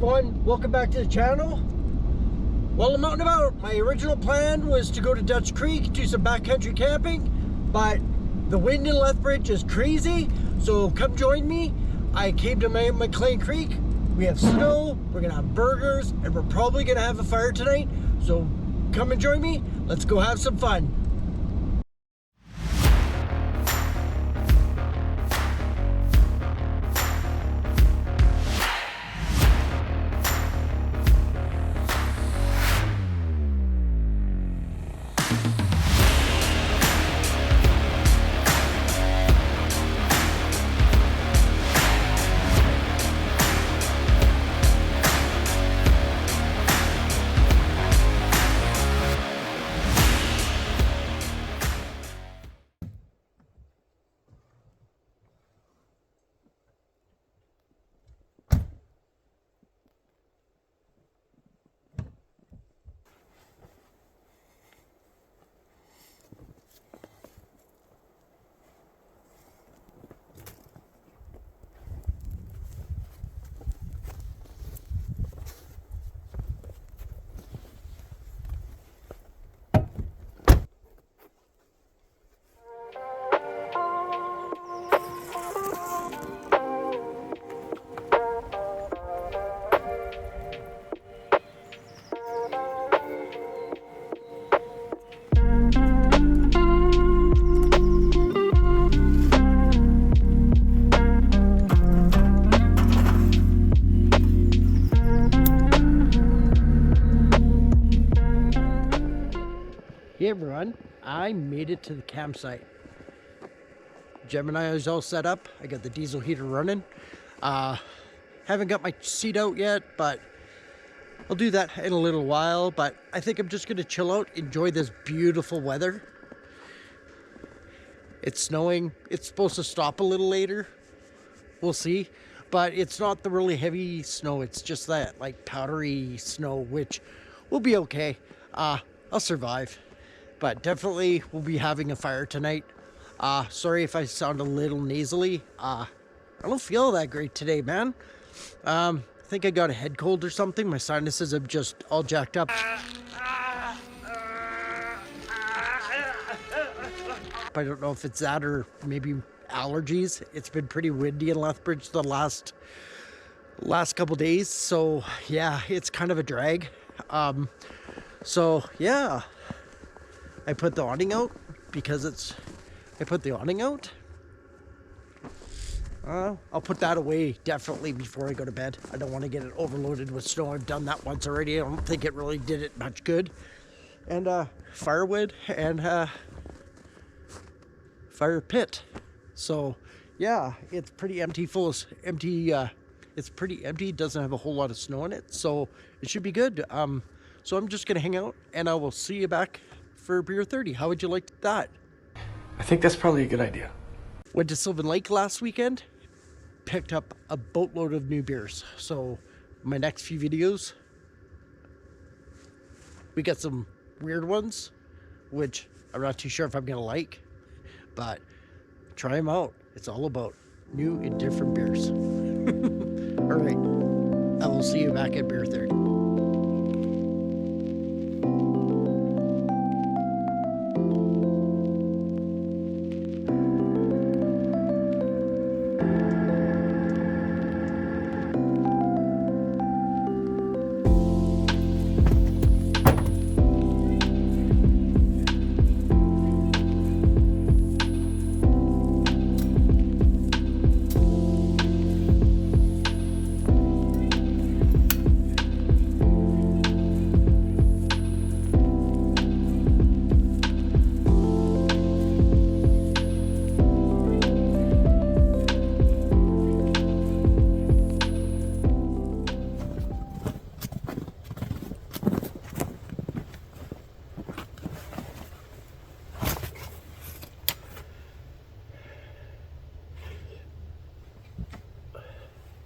everyone, welcome back to the channel. Well, I'm out and about. My original plan was to go to Dutch Creek, do some backcountry camping, but the wind in Lethbridge is crazy, so come join me. I came to Mclean Creek. We have snow, we're gonna have burgers, and we're probably gonna have a fire tonight, so come and join me. Let's go have some fun. Hey everyone, I made it to the campsite. Gemini is all set up. I got the diesel heater running. Haven't got my seat out yet, but I'll do that in a little while. But I think I'm just gonna chill out, enjoy this beautiful weather. It's snowing. It's supposed to stop a little later. We'll see. But it's not the really heavy snow. It's just that like powdery snow, which will be okay. I'll survive. But definitely we'll be having a fire tonight. Sorry if I sound a little nasally. I don't feel that great today, man. I think I got a head cold or something. My sinuses are just all jacked up. I don't know if it's that or maybe allergies. It's been pretty windy in Lethbridge the last couple days. So yeah, it's kind of a drag. So yeah. I put the awning out because I put the awning out. I'll put that away definitely before I go to bed. I don't want to get it overloaded with snow. I've done that once already. I don't think it really did it much good. And firewood and fire pit. So yeah, it's pretty empty, it's pretty empty. It doesn't have a whole lot of snow in it, so it should be good. So I'm just gonna hang out and I will see you back for beer 30. How would you like that? I think that's probably a good idea. Went to Sylvan Lake last weekend, picked up a boatload of new beers. So my next few videos, we got some weird ones, which I'm not too sure if I'm gonna like, but try them out. It's all about new and different beers. All right, I will see you back at beer 30.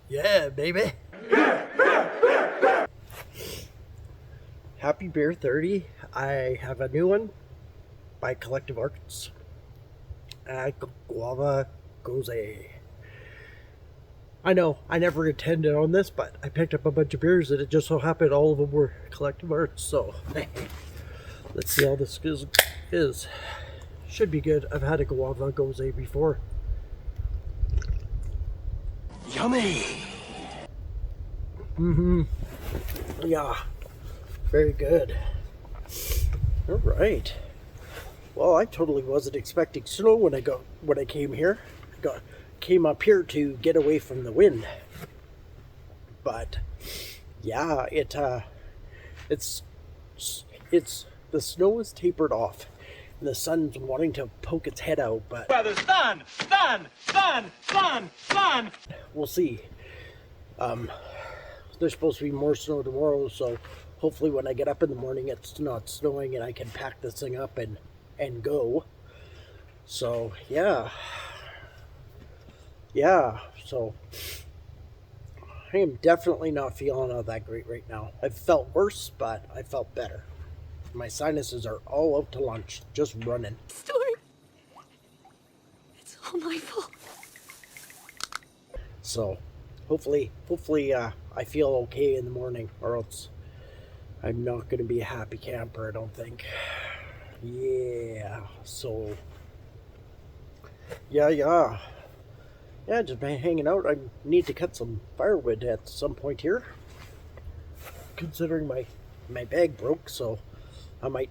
Yeah, baby. Happy Beer 30. I have a new one by Collective Arts. Guava Gose. I know I never intended on this, but I picked up a bunch of beers and it just so happened all of them were collective arts. So let's see how this is. Should be good. I've had a guava gose before. Yummy! Yeah, very good. All right. Well, I totally wasn't expecting snow when I came here. Came up here to get away from the wind. But yeah, it's the snow is tapered off, and the sun's wanting to poke its head out. But Brother, sun, sun, sun, sun, sun. we'll see. There's supposed to be more snow tomorrow, so hopefully when I get up in the morning, it's not snowing and I can pack this thing up and go. So yeah. So I am definitely not feeling all that great right now. I've felt worse, but I felt better. My sinuses are all out to lunch, just running. Storm. It's all my fault. So hopefully I feel okay in the morning, or else I'm not going to be a happy camper, I don't think. Yeah, so yeah, just been hanging out. I need to cut some firewood at some point here, considering my bag broke, so I might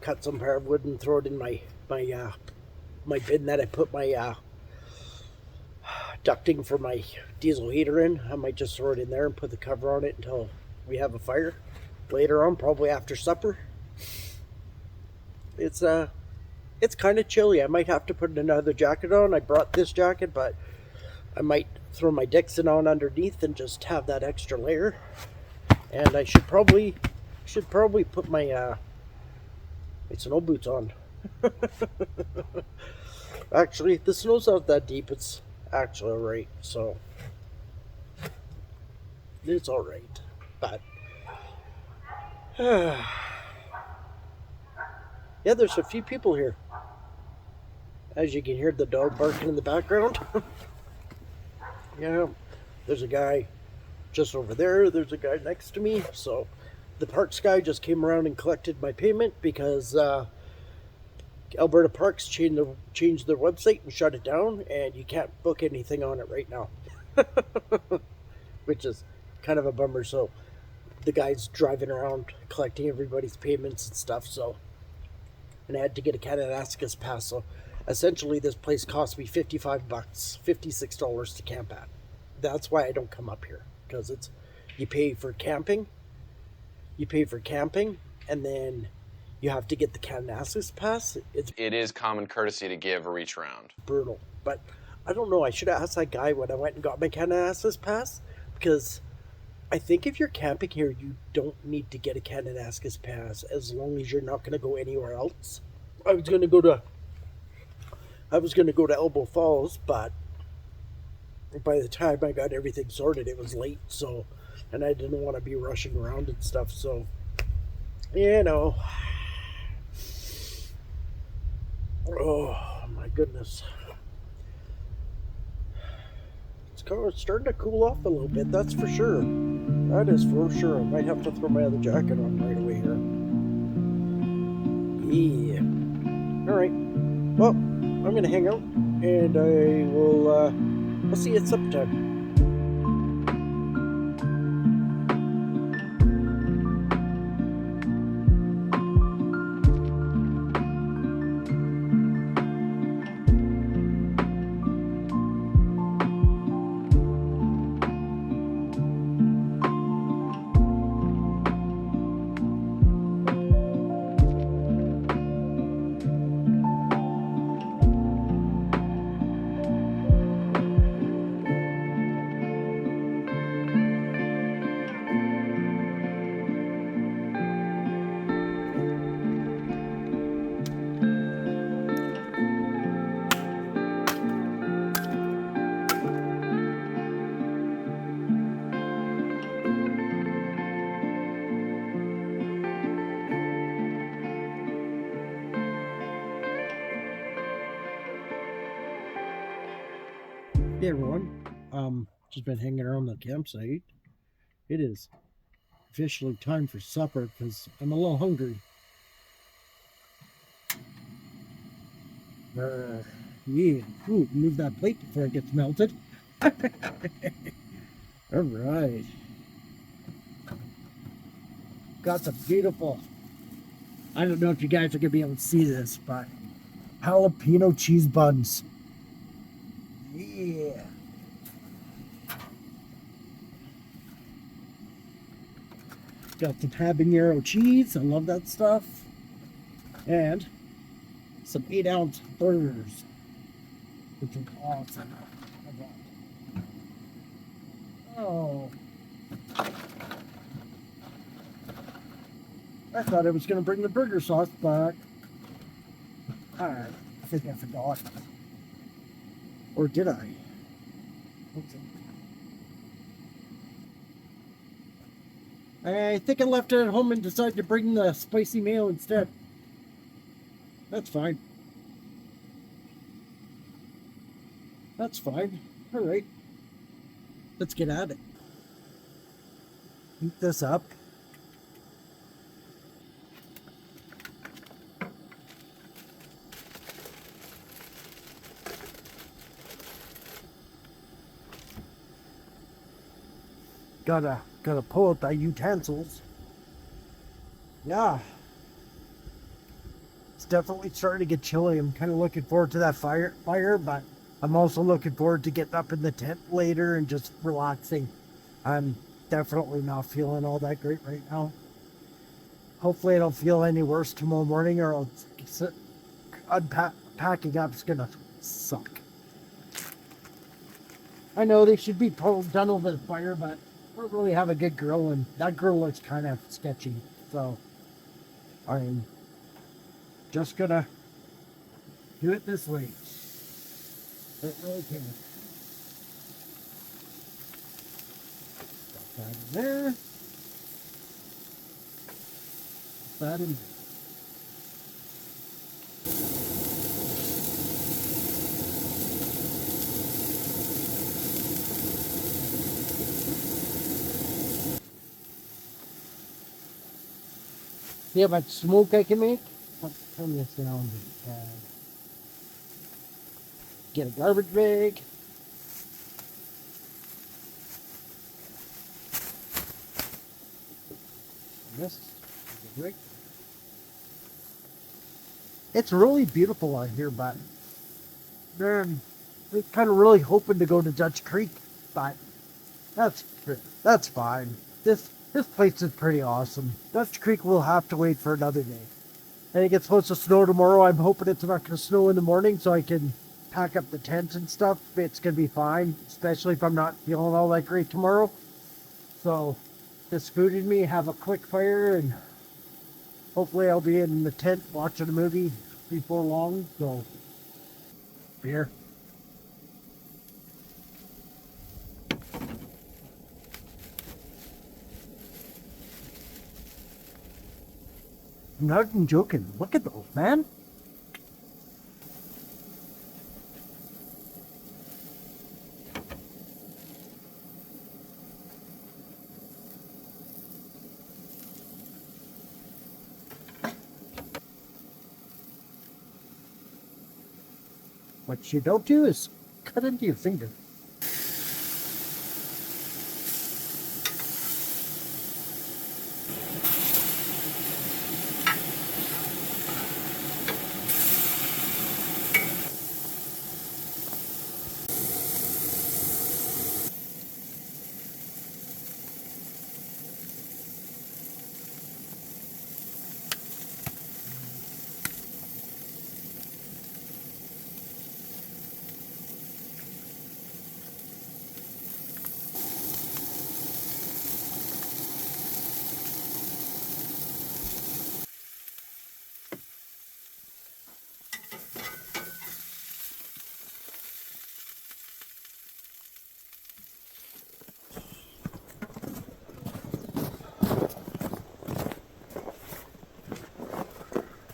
cut some firewood and throw it in my bin that I put my ducting for my diesel heater in. I might just throw it in there and put the cover on it until we have a fire later on, probably after supper. It's kind of chilly. I might have to put another jacket on. I brought this jacket, but I might throw my Dixon on underneath and just have that extra layer. And I should probably put my snow boots on. Actually, the snow's not that deep. It's actually alright, so it's alright. But yeah, there's a few people here. As you can hear the dog barking in the background. Yeah, there's a guy just over there. There's a guy next to me. So the parks guy just came around and collected my payment because Alberta Parks changed their website and shut it down, and you can't book anything on it right now. Which is kind of a bummer. So the guy's driving around collecting everybody's payments and stuff. So, and I had to get a Kananaskis pass. So essentially this place cost me $55, $56 to camp at. That's why I don't come up here, because it's you pay for camping, and then you have to get the Kananaskis pass. It is common courtesy to give or each round. Brutal. But I don't know, I should have asked that guy when I went and got my Kananaskis pass, because I think if you're camping here, you don't need to get a Kananaskis pass as long as you're not going to go anywhere else. I was going to go to Elbow Falls, but by the time I got everything sorted, it was late, so, and I didn't want to be rushing around and stuff, so, you know. Oh, my goodness. It's starting to cool off a little bit, that's for sure. That is for sure. I might have to throw my other jacket on right away here. Yeah. Alright. Well, I'm going to hang out, and I will, I'll see you at supper time. Hey everyone, Just been hanging around the campsite. It is officially time for supper because I'm a little hungry. Yeah. Ooh, move that plate before it gets melted. All right. Got some beautiful, I don't know if you guys are going to be able to see this, but jalapeno cheese buns. Yeah. Got some habanero cheese. I love that stuff. And some 8-ounce burgers, which are awesome. Oh. I thought I was going to bring the burger sauce back. I think I forgot. Or did I? I think I left it at home and decided to bring the spicy mayo instead. That's fine. That's fine. Alright. Let's get at it. Heat this up. Gotta pull out the utensils. Yeah. It's definitely starting to get chilly. I'm kind of looking forward to that fire, but I'm also looking forward to getting up in the tent later and just relaxing. I'm definitely not feeling all that great right now. Hopefully I don't feel any worse tomorrow morning, or packing up is gonna suck. I know they should be done over the fire, but I don't really have a good grill, and that grill looks kind of sketchy. So I'm just gonna do it this way. It really can. Put that in there. Put that in there. See how much smoke I can make? Let's turn this down. Get a garbage bag. This is a rig. It's really beautiful out here, but man, we're kind of really hoping to go to Dutch Creek, but that's fine. This place is pretty awesome. Dutch Creek will have to wait for another day. I think it's supposed to snow tomorrow. I'm hoping it's not going to snow in the morning so I can pack up the tent and stuff. It's going to be fine, especially if I'm not feeling all that great tomorrow. So this food in me, have a quick fire, and hopefully I'll be in the tent watching a movie before long. So beer. I'm not even joking. Look at those, man. What you don't do is cut into your finger.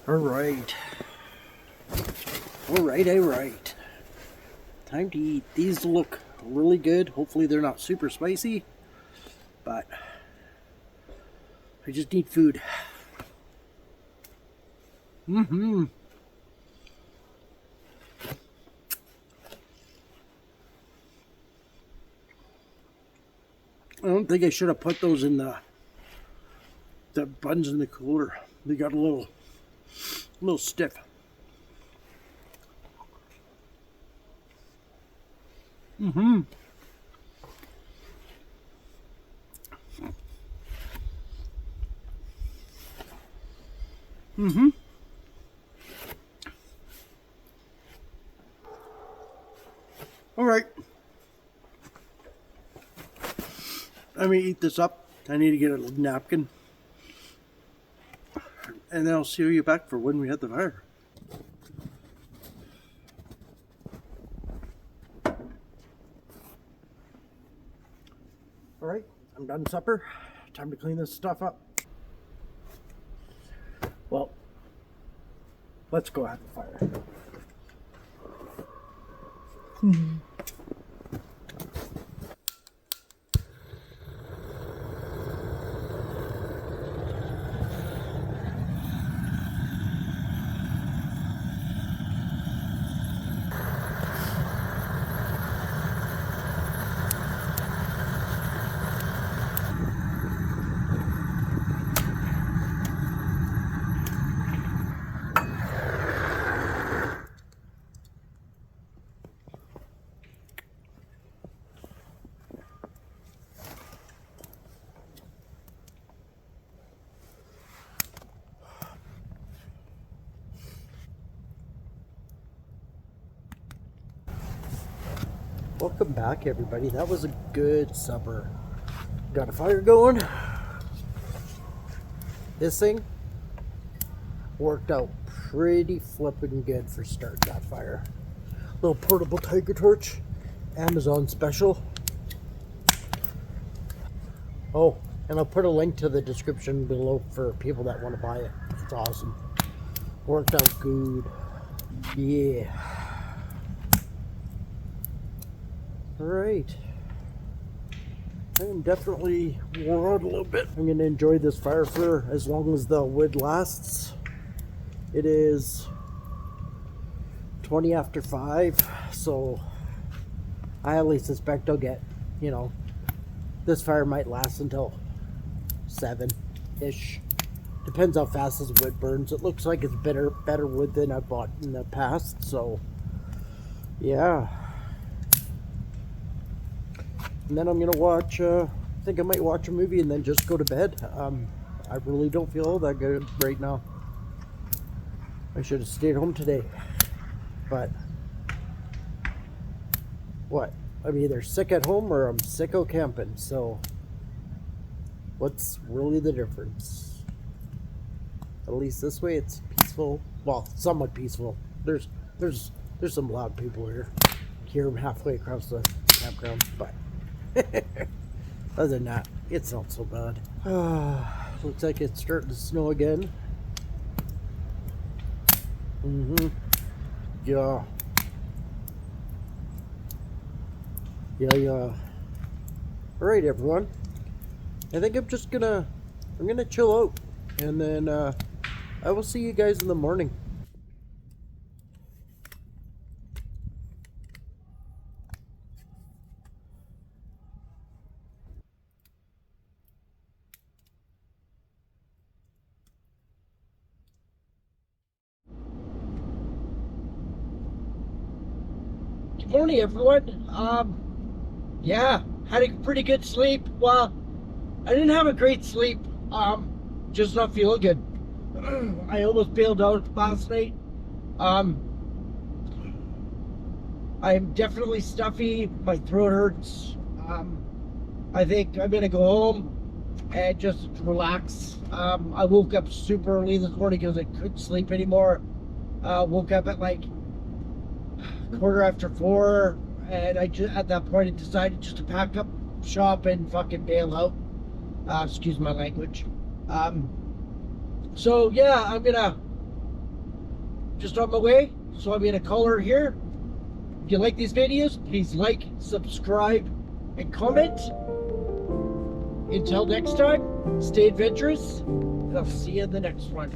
All right. Time to eat. These look really good. Hopefully they're not super spicy, but I just need food. I don't think I should have put those in the buns in the cooler. They got a little stiff. All right. Let me eat this up. I need to get a napkin. And then I'll see you back for when we have the fire. All right, I'm done supper. Time to clean this stuff up. Well, let's go have the fire. Welcome back, everybody. That was a good supper. Got a fire going. This thing worked out pretty flippin' good for starting that fire. Little portable tiger torch, Amazon special. Oh, and I'll put a link to the description below for people that want to buy it. It's awesome. Worked out good. Yeah. Alright. I am definitely wore out a little bit. I'm going to enjoy this fire for as long as the wood lasts. It is 20 after 5, so I highly suspect I'll get, this fire might last until 7-ish. Depends how fast this wood burns. It looks like it's better wood than I bought in the past, so yeah. And then I'm gonna watch, I think I might watch a movie and then just go to bed. I really don't feel all that good right now. I should have stayed home today. But, what? I'm either sick at home or I'm sick out camping, so what's really the difference? At least this way it's peaceful. Well, somewhat peaceful. There's some loud people here. Hear them halfway across the campground, but other than that, it's not so bad. Looks like it's starting to snow again. Yeah. Alright, everyone. I think I'm gonna chill out, and then I will see you guys in the morning. Good morning, everyone. Yeah, had a pretty good sleep. Well, I didn't have a great sleep. Just not feeling good. I almost bailed out last night. I'm definitely stuffy. My throat hurts. I think I'm gonna go home and just relax. I woke up super early this morning because I couldn't sleep anymore. Woke up at like 4:15, and at that point I decided just to pack up shop and fucking bail out. Excuse my language. So yeah, I'm gonna just on my way. So I'm gonna call her here, If you like these videos, please like, subscribe, and comment. Until next time, stay adventurous, and I'll see you in the next one.